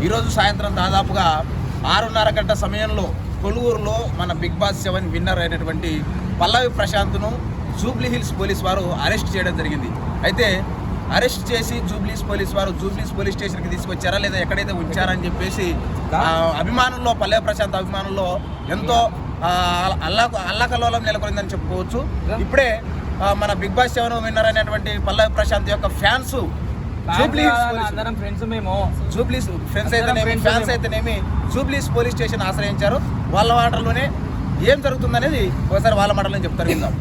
ఈరోజు సాయంత్రం దాదాపుగా 6:30 గంటల సమయంలో కొలువూరులో మన బిగ్ బాస్ 7 విన్నర్ అయినటువంటి పల్లవి ప్రశాంత్ను జూబ్లీ హిల్స్ పోలీస్ వారు అరెస్ట్ చేయడం జరిగింది. అయితే అరెస్ట్ చేసి జూబ్లీస్ పోలీస్ పోలీస్ స్టేషన్కి తీసుకొచ్చారా లేదా ఎక్కడైతే ఉంచారని చెప్పేసి అభిమానుల్లో పల్లవి ప్రశాంత్ అభిమానుల్లో ఎంతో అల్లకల్లోలం నెలకొందని చెప్పుకోవచ్చు. ఇప్పుడే మన బిగ్ బాస్ 7 విన్నర్ అయినటువంటి పల్లవి ప్రశాంత్ యొక్క ఫ్యాన్స్ జూబ్లీస్ పోలీస్ స్టేషన్ ఆశ్రయించారు. వాళ్ళ మాటల్లోనే ఏం జరుగుతుందనేది ఒకసారి వాళ్ళ మాటల్లో చెప్తారు. విందాం.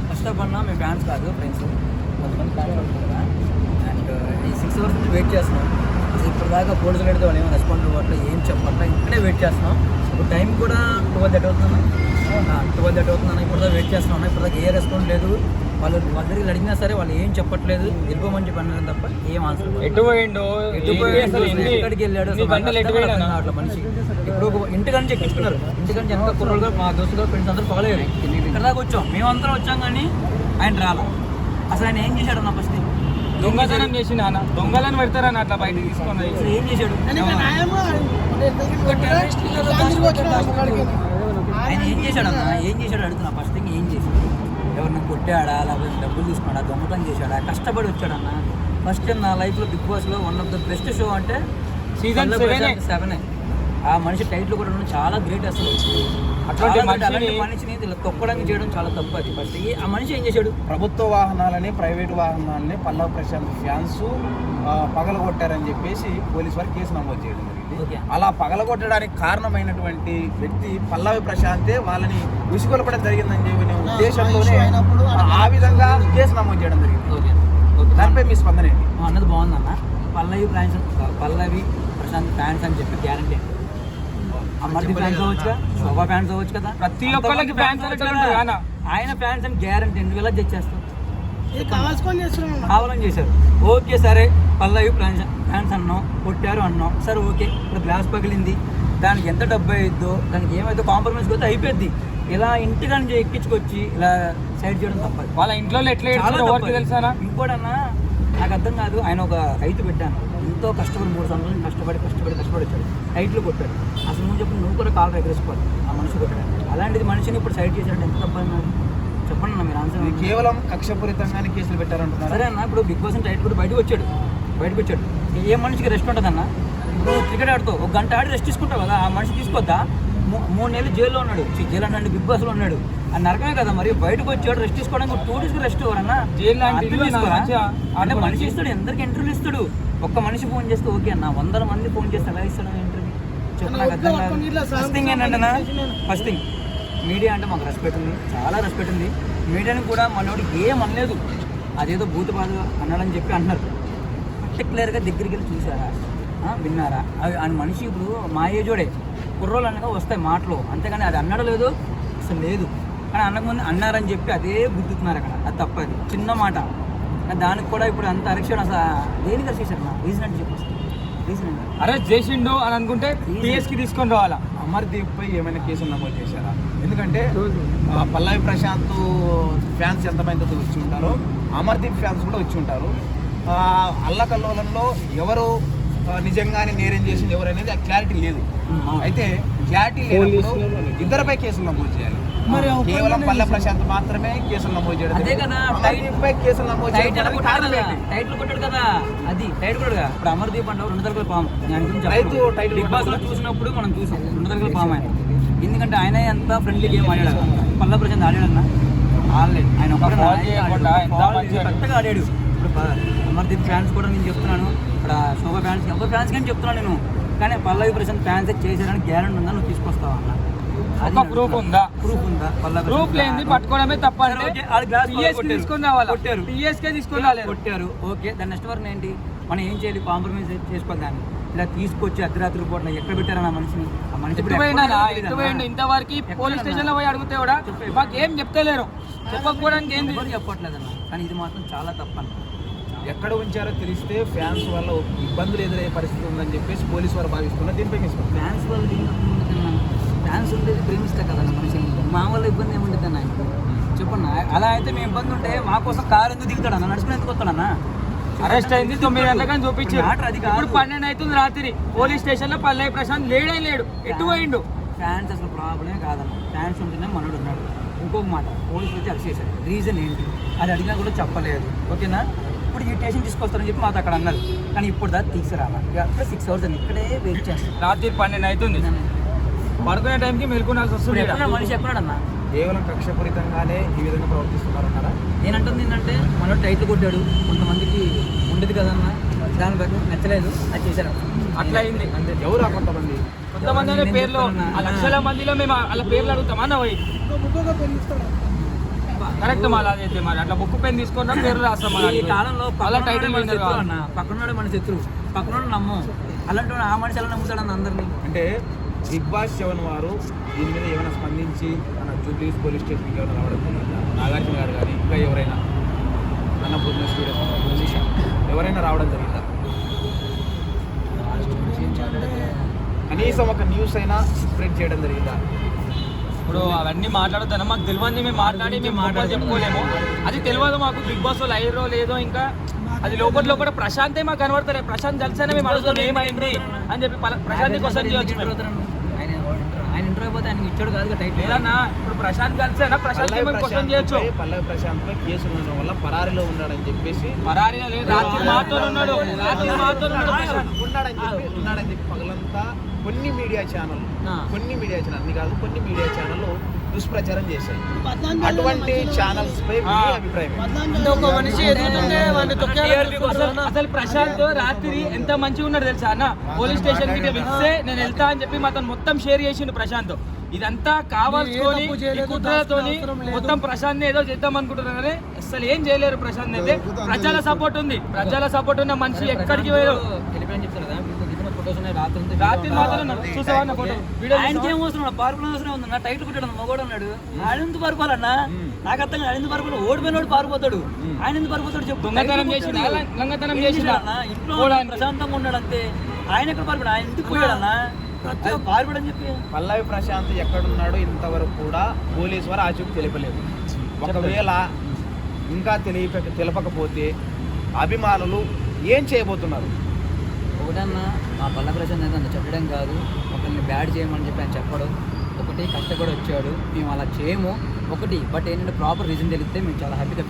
ఫస్ట్ ఆఫ్ ఆల్ మేము ఫ్యాన్స్ కాదు, ఫ్రెండ్స్. కొంతమంది ఫ్యాన్స్ ఉంటారు కదా. అండ్ ఈ 6 అవర్స్ నుంచి వెయిట్ చేస్తున్నాం. ఇప్పుడు దాకా పోలీసులు అడిగితే వాళ్ళు ఏమో రెస్పాండ్ అవ్వట్లేదు, ఏం చెప్పట్లా. ఇక్కడే వెయిట్ చేస్తున్నాం. ఇప్పుడు టైం కూడా 12:30 అవుతుందన్నా. 12:30 అవుతుందన్నా. ఇప్పుడు దాకా వెయిట్ చేస్తున్నాం. ఇప్పుడు దాకా ఏ రెస్పాండ్ లేదు. వాళ్ళు దగ్గరికి అడిగినా సరే వాళ్ళు ఏం చెప్పట్లేదు. వెళ్ళిపోమని చెప్పి అన్నారు తప్ప ఏం ఆన్సర్. ఎక్కడికి వెళ్ళాడు అట్లా మనిషి. ఇప్పుడు ఇంటికని ఎక్కించుకున్నారు. ఇంటికని ఎంత కుర్రలుగా మా దోస్తులు ఫ్రెండ్స్ అందరూ ఫాలో అయ్యారు. ఇక్కడ దాకా వచ్చాం, మేమందరం వచ్చాం కానీ ఆయన రాలా. అసలు ఆయన ఏం చేశాడు అన్న? ఫస్ట్ దొంగతనం చేసి నాన్న దొంగలను పెడతారని అట్లా బయట తీసుకున్నది. అసలు ఏం చేశాడు ఆయన? ఏం చేశాడు అన్న? ఏం చేశాడు అడుగుతున్నా. ఫస్ట్ థింగ్ ఏం చేశాడు? ఎవరిని కొట్టాడా, లేకపోతే డబ్బులు తీసుకున్నాడా, దొంగతనం చేశాడా, కష్టపడి వచ్చాడన్న? ఫస్ట్ నా లైఫ్లో బిగ్ బాస్లో one of the best show అంటే సీజన్ 7. ఆ మనిషి టైటిల్ కూడా చాలా గ్రేట్. అసలు అట్లాంటి మనిషిని తొక్కడానికి చేయడం చాలా తప్పు. అది ఫస్ట్ ఆ మనిషి ఏం చేశాడు? ప్రభుత్వ వాహనాలని, ప్రైవేటు వాహనాలని పల్లవి ప్రశాంత్ ఫ్యాన్స్ పగలగొట్టారని చెప్పేసి పోలీసు వారు కేసు నమోదు చేయడం జరిగింది. అలా పగలగొట్టడానికి కారణమైనటువంటి వ్యక్తి పల్లవి ప్రశాంతే వాళ్ళని విసుగొల్పడం జరిగిందని చెప్పిన ఉద్దేశంతోనే ఆ విధంగా కేసు నమోదు చేయడం జరిగింది. దానిపై మీ స్పందన ఏంటి? అన్నది బాగుందన్న. పల్లవి ప్రశాంత్ ఫ్యాన్స్ అని చెప్పి గ్యారంటీ. అమర్ది ఫ్యాన్స్ అవ్వచ్చు కదా, శోభా ఫ్యాన్స్ అవ్వచ్చు కదా, ప్రతి ఒక్కరికి ఫ్యాన్స్ ఆయన ఫ్యాన్స్ అని గ్యారంటీ. ఎందుకు ఇలా తెచ్చేస్తాం? కావాలని చేశారు. ఓకే సరే, పల్లవి ఫ్యాన్స్ అన్నాం, కొట్టారు అన్నాం, సరే ఓకే. ఇప్పుడు గ్లాస్ పగిలింది, దానికి ఎంత డబ్బు అయిద్దో, దానికి ఏమైతే కాంప్రమైజ్ పోతే అయిపోద్ది. ఇలా ఇంటికాని ఎక్కించుకొచ్చి ఇలా సైడ్ చేయడం తప్పదు. వాళ్ళ ఇంట్లో ఎట్లా తెలుసా? ఇంకోటన్నా నాకు అర్థం కాదు. ఆయన ఒక రైతు పెట్టాను, ఎంతో కష్టపడి 3 సంవత్సరాలు కష్టపడి వచ్చాడు, టైట్లు కొట్టాడు. అసలు నువ్వు చెప్పి నువ్వు కూడా కాలు ఎగరేసుకోవాలి. ఆ మనిషి కొట్టాడు. అలాంటిది మనిషిని ఇప్పుడు సైడ్ చేశాడు. ఎంత తప్పన్నా చెప్పండి అన్న మీరు ఆన్సర్. కేవలం కక్షపూరితంగానే కేసులు పెట్టారంటున్నారు. సరే అన్న, ఇప్పుడు బిగ్ బాస్ టైట్ కూడా బయటకు వచ్చాడు. ఏ మనిషికి రెస్ట్ ఉంటుంది అన్న? ఇప్పుడు క్రికెట్ ఆడుతావు, 1 గంట ఆడి రెస్ట్ తీసుకుంటావు కదా. ఆ మనిషి తీసుకోద్దా? 3 నెలలు జైల్లో ఉన్నాడు. జైలు అంటే బిగ్ బాస్లో ఉన్నాడు. అది నరకమే కదా. మరి బయటకు వచ్చాడు, రెస్ట్ తీసుకోవడానికి 2 డేస్కి రెస్ట్ ఎవరన్నా? అంటే మనిషి ఇస్తాడు, ఎందరికి ఇంటర్వ్యూ ఇస్తాడు. ఒక్క మనిషి ఫోన్ చేస్తే ఓకే అన్న, 100 మంది ఫోన్ చేస్తే ఎలా ఇస్తాడు ఇంటర్వ్యూ? చెప్పు నాకు అర్థం కాదు. ఫస్ట్ థింగ్ ఏంటంటే, ఫస్ట్ థింగ్ మీడియా అంటే మాకు రెస్పెక్ట్ ఉంది, చాలా రెస్పెక్ట్ ఉంది. మీడియాని కూడా మనోడు ఏం అనలేదు. అదేదో భూత బాధ అన్నాడని చెప్పి అంటున్నారు. పర్టికులర్గా దగ్గరికి వెళ్ళి చూసారా, విన్నారా? ఆయన మనిషి ఇప్పుడు మా ఏజోడే, కుర్రోళ్ళు అనగా వస్తాయి మాటలు, అంతేగాని అది అన్నాడో లేదో అసలు లేదు. కానీ అనకముందు అన్నారని చెప్పి అదే గుర్తుతున్నారు అక్కడ. అది తప్పది, చిన్న మాట. దానికి కూడా ఇప్పుడు అంత అరెక్షన్ అసలు దేనికి అరెస్ట్ చేశారు? రీజన్ అంటే చెప్పేసి రీజన్ అంటే అరెస్ట్ చేసిండు అని అనుకుంటే పిఎస్కి తీసుకొని రావాలా? అమర్దీప్ పై ఏమైనా కేసులు నమోదు చేశారా? ఎందుకంటే పల్లవి ప్రశాంత్ ఫ్యాన్స్ ఎంతమంది వచ్చి ఉంటారో అమర్దీప్ ఫ్యాన్స్ కూడా వచ్చి ఉంటారు. అల్లకల్లోలంలో ఎవరు నిజంగానే నేరం చేసింది ఎవరు అనేది ఆ క్లారిటీ లేదు. అయితే క్లారిటీ లేనప్పుడు ఇద్దరిపై కేసులు నమోదు చేయాలి. కేవలం పల్లవి ప్రశాంత్ మాత్రమే కేసులు నమోదు చేయడం. అదే కదా, కేసులు నమోదు చేయడం టైటిల్ కొట్టాడు కదా. అది టైటిల్ కొట్టాడు కదా. ఇప్పుడు అమర్దీప్ అంటే 2 తరగతుల పాము. బిగ్ బాస్ లో చూసినప్పుడు మనం చూసాం 2 తరగతుల పాము ఆయన. ఎందుకంటే ఆయన ఎంత ఫ్రెండ్లీ గేమ్ ఆడాడు. పల్లవి ప్రశాంత్ ఆడాడన్నా? ఆడలేదు. ఆయన కరెక్ట్గా ఆడాడు. ఇప్పుడు అమర్దీప్ ఫ్యాన్స్ కూడా నేను చెప్తున్నాను, ఇక్కడ శోభా ఫ్యాన్స్, ఎవరి ఫ్యాన్స్ కానీ చెప్తున్నాను నేను. కానీ పల్లవి ప్రశాంత్ ఫ్యాన్స్ చేసేదానికి గ్యారెంటీ ఉందా? నువ్వు తీసుకొస్తావా అన్న? ప్రూఫ్ ఉందా? ప్రూఫ్ లేని పట్టుకోవడమే తప్ప. తీసుకుని రావాలి, తీసుకుని రాలేదు, కొట్టారు. ఓకే, దాని నెక్స్ట్ వరకు ఏంటి? మనం ఏం చేయాలి? కాంప్రమైజ్ చేసుకోవాలి. దాన్ని ఇలా తీసుకొచ్చి అర్ధరాత్రి పూట ఎక్కడ పెట్టారన్న మనిషిని? ఆ మనిషి ఇంతవరకు పోలీస్ స్టేషన్ లో పోయి అడిగితే కూడా మాకు ఏం చెప్తలేరు, చెప్పకపోవడానికి ఏం చెప్పట్లేదన్న. కానీ ఇది మాత్రం చాలా తప్పన్న. ఎక్కడ ఉంచారో తెలిస్తే ఫ్యాన్స్ వల్ల ఇబ్బందులు ఎదురయ్యే పరిస్థితి ఉందని చెప్పేసి పోలీసు వారు భావిస్తున్నారు. దీనిపై ఫ్యాన్స్ వల్ల ఫ్యాన్స్ ఉండేది ప్రేమిస్తా కదన్న మనిషి. మా వల్ల ఇబ్బంది ఏముంటుంది అన్న? చెప్పన్నా. అలా అయితే మేము ఇబ్బంది ఉంటే మా కోసం కారు ఎందుకు దిగుతాడన్న? నడుచుకుని ఎందుకు వస్తాడన్నా? అరెస్ట్ అయింది 9 గంటలకు చూపించారు. మ్యాటర్ అది కాదు. ఇప్పుడు 12 అవుతుంది రాత్రి. పోలీస్ స్టేషన్ లో పల్లవి ప్రశాంత్ లేడు. ఎటు పోయిండు? ఫ్యాన్స్ అసలు ప్రాబ్లమే కాదన్న. ఫ్యాన్స్ ఉంటేనే మనోడు ఉన్నాడు. ఇంకొక మాట, పోలీసులు వచ్చి అరెస్ట్ చేశారు. రీజన్ ఏంటి అది అడిగినా కూడా చెప్పలేదు. ఓకేనా, ఇప్పుడు ఈ స్టేషన్ తీసుకొస్తారని చెప్పి మాతో అక్కడ అన్నారు. కానీ ఇప్పుడు దాకా తీసుకురావాలి. అక్కడ 6 hours అని ఇక్కడే వెయిట్ చేస్తాం. రాత్రి 12 అవుతుంది. పడుకునే టైంకి మెలుకునాల్సి వస్తుంది. మనిషి ఎక్కడన్నా కేవలం కక్షపూరితంగానే ఈ విధంగా ప్రవర్తిస్తున్నారన్నారా? నేనంటుంది ఏంటంటే మనోడు టైట్లు కొట్టాడు, కొంతమందికి ఉండదు కదన్నా, దాని బట్టి నచ్చలేదు, అది చేశారు. అట్లా అయింది. అంటే ఎవరు ఆ కొంతమంది అనే పేర్లు ఆ లక్షల మందిలో మేము వాళ్ళ పేర్లు అడుగుతామా అన్న పోయి కరెక్ట్ మళ్ళీ అదైతే మరి అట్లా బుక్ పెన్ తీసుకున్నా పేర్లు రాస్తాం. ఈ కాలంలో అలా టైటిల్ పక్కన మన శత్రువు, పక్కన నమ్మం. అలాంటి వాడు ఆ మనిషి ఎలా నమ్ముతాడన్న అందరినీ. అంటే బిగ్ బాస్ 7 వారు దీని మీద ఏమైనా స్పందించి మన జూబ్లీ పోలీస్ స్టేషన్కి ఏమైనా రావడం జరిగిందా? నాగార్జున గారు కానీ ఇంకా ఎవరైనా అన్నపూర్ణ ఎవరైనా రావడం జరిగిందా? కనీసం ఒక న్యూస్ అయినా స్ప్రెడ్ చేయడం జరిగిందా? ఇప్పుడు అవన్నీ మాట్లాడుతాను, మాకు తెలియదు. మేము మాట్లాడి మేము మాట్లాడి చెప్పుకోలేము. అది తెలియదు మాకు. బిగ్ బాస్ లో లైరో లేదో ఇంకా అది లోపల ప్రశాంతే మాకు కనబడతారు. ప్రశాంత్ కలిసేనే మేము అడుగుతాం ఏమైంది అని చెప్పి. ప్రశాంత్ క్వశ్చన్ చేయొచ్చు. ఆయన ఇంటర్వ్యూ పోతే ఆయనకి ఇచ్చాడు కాదు టైటిల్. లేదన్నా, ఇప్పుడు ప్రశాంత్ కలిసేనా ప్రశాంత్ క్వశ్చన్ చేయొచ్చు. పల్లవి ప్రశాంత్ పై కేసు ఉండడం వల్ల పరారీలో ఉన్నాడని చెప్పేసి పరారీలో లేదు, రాత్రి మాతో ఉన్నాడు. ఉన్నాడని చెప్పి పగలంతా కొన్ని మీడియా ఛానల్ అన్ని కాదు కొన్ని మీడియా ఛానళ్ళు దుష్ప్రచారం చేశాయి. అటువంటి ఛానల్స్ పై మీ అభిప్రాయం అసలు ప్రశాంత్ రాత్రి ఎంత మంచిగా ఉన్నాడు తెలుసా అన్న. పోలీస్ స్టేషన్ కి వెళ్తే నేను వెళ్తా అని చెప్పి మొత్తం షేర్ చేసిండు ప్రశాంత్. ఇదంతా కావాల్సుకొని కుట్రలతోని మొత్తం ప్రశాంత్ ఏదో చేద్దాం అనుకుంటున్నారు కానీ అసలు ఏం చేయలేరు. ప్రశాంత్ అయితే ప్రజల సపోర్ట్ ఉంది. ప్రజల సపోర్ట్ ఉన్న మనిషి ఎక్కడికి పోయారు. రాత్రి మాత్రం చూసావా ఫోటో? ఆయనకి ఏం అవసరం, పార్కులు అవసరం ఉంది. నా టైటిల్ కొట్టాడు మగోడు అన్నాడు. ఆయన ఎందుకు పారిపోవాలన్నా? నాకు అర్థం కాదు. ఆయన ఎందుకు పారిపోతాడు? ఓడిపోయినోడు పారిపోతాడు. ఆయన ఎందుకు పారిపోతాడు చెప్పు. దొంగతనం చేసిన ఇంట్లో ప్రశాంతంగా ఉన్నాడు అంతే. ఆయన ఎక్కడ పారిపోయాడు? ఆయన ఎందుకు పోయాడన్నా? పారిపోడని చెప్పి పల్లవి ప్రశాంత్ ఎక్కడున్నాడో ఇంతవరకు కూడా పోలీసు వారు ఆచూకీ తెలిపలేదు. ఒకవేళ ఇంకా తెలపకపోతే అభిమానులు ఏం చేయబోతున్నారు? ఒకటన్నా మా పల్ల ప్రశాంత్ అయితే అంత చెప్పడం కాదు, ఒకరిని బ్యాడ్ చేయమని చెప్పి ఆయన చెప్పడం. ఒకటి కష్టపడి వచ్చాడు, మేము అలా చేయము. ఒకటి బట్ ఏంటంటే ప్రాపర్ రీజన్ తెలిస్తే మేము చాలా హ్యాపీగా